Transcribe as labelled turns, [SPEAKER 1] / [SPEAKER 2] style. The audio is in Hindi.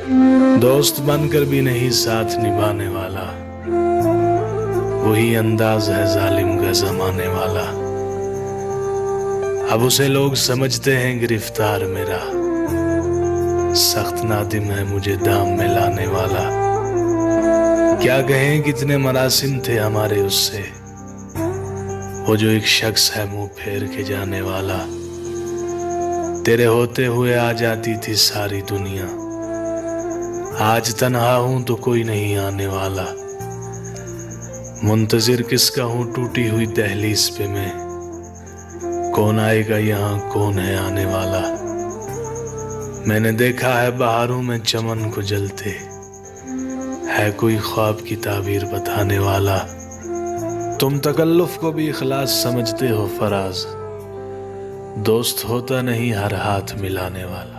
[SPEAKER 1] दोस्त बनकर भी नहीं साथ निभाने वाला, वही अंदाज है जालिम का जमाने वाला। अब उसे लोग समझते हैं गिरफ्तार मेरा, सख्त नादिम है मुझे दाम में लाने वाला। क्या कहें कितने मरासिम थे हमारे उससे, वो जो एक शख्स है मुंह फेर के जाने वाला। तेरे होते हुए आ जाती थी सारी दुनिया, आज तन्हा हूं तो कोई नहीं आने वाला। मुंतजिर किसका हूं टूटी हुई दहलीज पे मैं, कौन आएगा यहाँ कौन है आने वाला। मैंने देखा है बहारों में चमन को जलते, है कोई ख्वाब की ताबीर बताने वाला। तुम तकल्लुफ को भी इखलास समझते हो फराज, दोस्त होता नहीं हर हाथ मिलाने वाला।